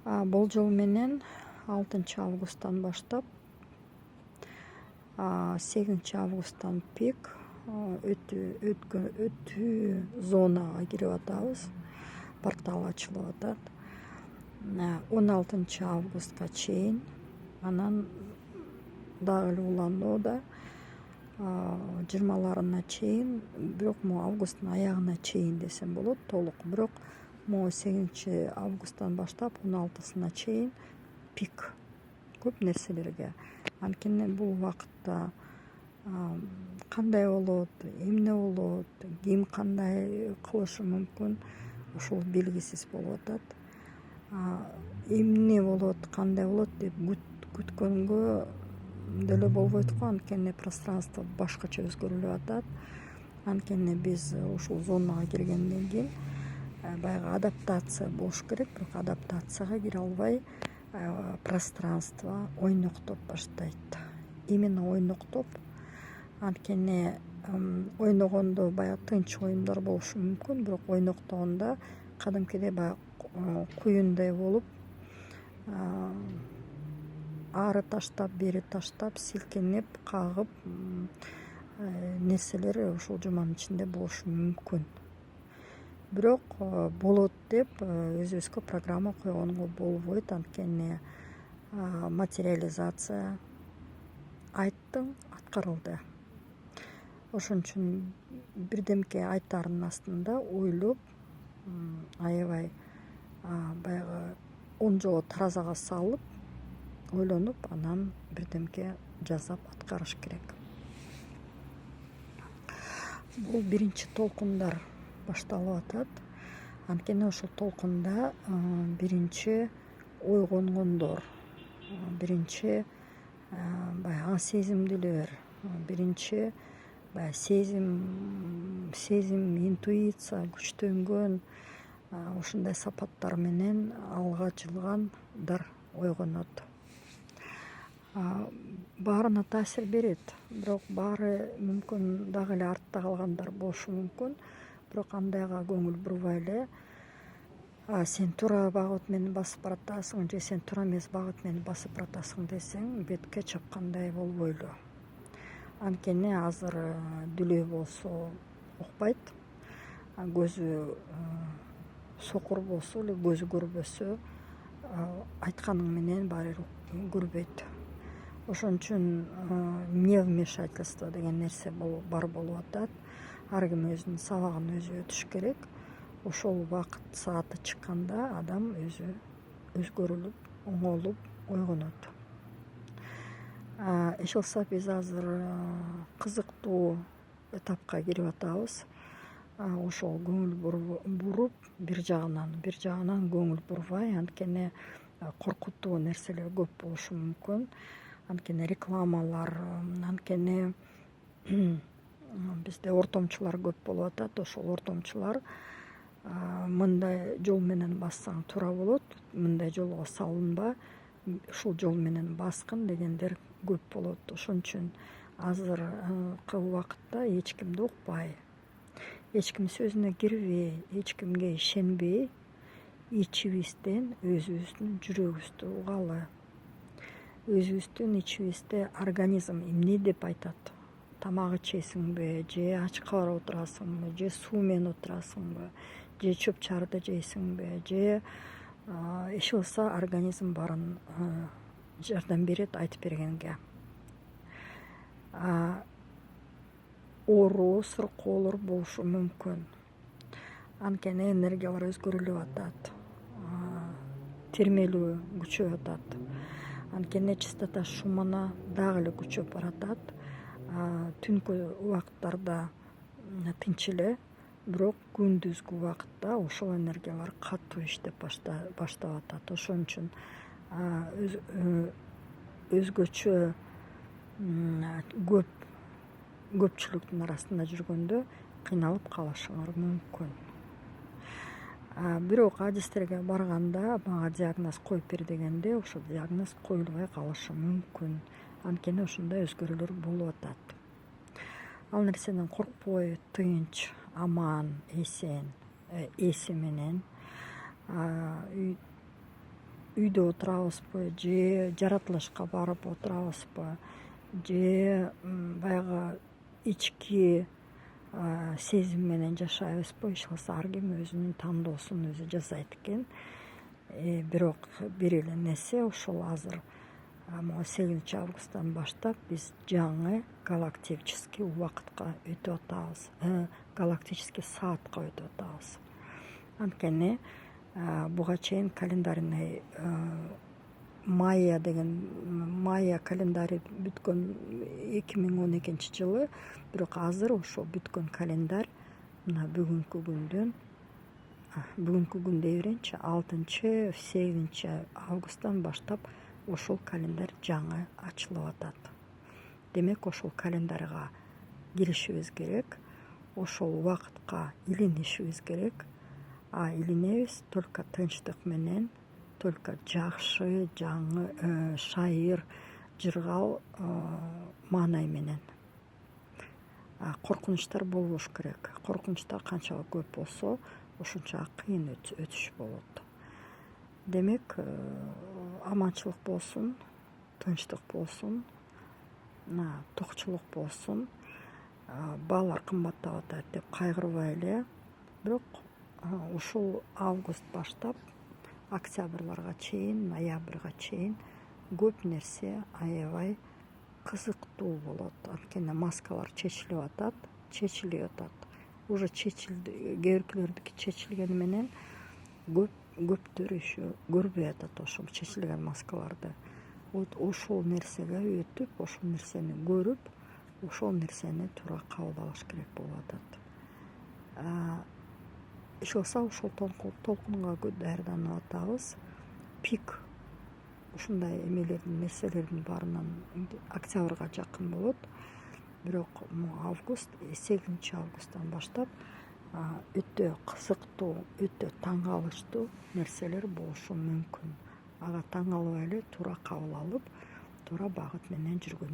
Болжол менен 6 августтан баштап 8 августтан пик өтүү зонага кирип атабыз. Портал ачылып атат. 16 августка чейин, анан дагы эле уланууда 20-ларына чейин, бирок могу августтун аягына чейин десем болот, толук. Бирок могу 8 августтан баштап 16-сына чейин пик көп нерселерге. Анткени бул убакытта кандай болот, эмне болот, ким кандай кылышы мүмкүн, ушул белгисиз болуп атат. Эмне болот, кандай болот деп күткөнгө деле болбойт го, анткени пространство башкача өзгөрүлүп атат. Анткени биз ушул зонага киргенден кийин баягы адаптация болуш керек, бирок адаптацияга кире албай пространство ойноктоп баштайт. Именно ойноктоп, анткени ойногондо баягы тынч оюндар болушу мүмкүн, бирок ойноктогондо кадимкидей баягы куюндай болуп, ары таштап, бери таштап, силкенип, кагып нерселер ушул жуманын ичинде болушу мүмкүн. Бирок болот деп өзүбүзгө программа койгонго болбойт, анткени материализация айттың, аткарылды. Ошон үчүн бирдемке айтаардын астында ойлоп, аябай баягы 10 жолу таразага салып, ойлонуп, анан бирдемке жасап аткарыш керек. Бул биринчи толкундар башталып атат. Анткени ошол толкунда биринчи ойгонгондор, биринчи баягы сезимдүүлөр, биринчи баягы сезим, интуиция күчтөнгөн ушундай сапаттар менен алга жылгандар ойгонот. Баарына таасир берет, бирок баары мүмкүн дагы эле артта калгандар болушу мүмкүн. Бирок андайга көңүл бурбай эле, сен туура багыт менен басып баратасың же сен туура эмес багыт менен басып баратасың десең, бетке чапкандай болбойлу. Анткени азыр дүлөө болсо укпайт, көзү сокур болсо эле, көзү көрбөсө, айтканың менен баары бир көрбөйт. Ошон үчүн невмешательство деген нерсе бар болуп атат. Ар ким өзүнүн сабагын өзү өтүш керек. Ошол убакыт сааты чыкканда адам өзү өзгөрүлүп, оңолуп ойгонот. Эч болсо биз азыр кызыктуу этапка кирип атабыз. Ошол көңүл буруп, бир жагынан көңүл бурбай, анткени коркутуу нерселер көп болушу мүмкүн. Анткени рекламалар, анткени бизде ортомчулар көп болуп атат. Ошол ортомчулар мындай жол менен бассаң туура болот, мындай жолго салынба, ушул жол менен баскын дегендер көп болот. Ошон үчүн азыркы убакытта эч кимди укпай, эч ким сөзүнө кирбей, эч кимге ишенбей, ичибизден өзүбүздүн жүрөгүбүздү угалы. Өзүбүздүн ичибизде организм эмне деп айтат? Тамак ичесиңби, же ачка карап отурасыңбы, же суу менен отурасыңбы, же чөп чарды жейсиңби, же эч болсо организм баарын жардам берет айтып бергенге. Оору, сыркоолор болушу мүмкүн. Анткени энергиялар өзгөрүлүп атат, термелүү күчөп атат. Анткени частота шумана дагы эле күчөп баратат. Түнкү убакыттарда тынч эле, бирок күндүзгү убакытта ошол энергиялар катуу иштеп баштап атат. Ошон үчүн өзгөчө көпчүлүктүн арасында жүргөндө кыйналып калышыңар мүмкүн. Бирок адистерге барганда мага диагноз коюп бер дегенде, ошол диагноз коюлбай калышы мүмкүн. Анткени ошондой өзгөрүүлөр болуп атат. Ал нерседен коркпой, тынч, аман, эсен, эси менен үйдө отурабызбы же жаратылышка барып отурабызбы же баягы ички сезим менен жашайбызбы, иш кылса ар ким өзүнүн тандоосун өзү жасайт экен. Бирок бир эле нерсе, ошол азыр могу 8 августтан баштап биз жаңы галактический убакытка өтүп атабыз, галактический саатка өтүп атабыз. Анткени буга чейин календарный майя календари бүткөн 2012-жылы, бирок азыр ошол бүткөн календарь мына бүгүнкү күн дей берейинчи, 6-8 августтан баштап ошол календарь жаңы ачылып атат. Демек ошол календарга киришибиз керек, ошол убакытка илинишибиз керек. Илинебиз только тынчтык менен, только жакшы, жаңы, шайыр, жыргал маанай менен. Коркунучтар болбош керек. Коркунучтар канча көп болсо, ошончо кыйын өтүш болот. Демек, аманчылык болсун, тынчтык болсун, токчулук болсун. Баалар кымбаттап атат деп кайгырбай эле. Бирок ушул август баштап октябрьларга чейин, ноябрга чейин көп нерсе аябай кызыктуу болот. Анткени маскалар чечилип атат. Уже кээ биркилердики чечилгени менен көптөр еще көрбөй атат ошол чечилген маскаларды. Вот ошол нерсеге өтүп, ошол нерсени көрүп, ошол нерсени туура кабыл алыш керек болуп атат. Иш кылса ошол толкунга даярданып атабыз. Пик ушундай эмелердин, нерселердин баарынан октябрга жакын болот. Бирок 8 августтан баштап өтө кызыктуу, өтө таң калыштуу нерселер болушу мүмкүн. Ага таң калбай эле туура кабыл алып, туура багыт менен жүргөн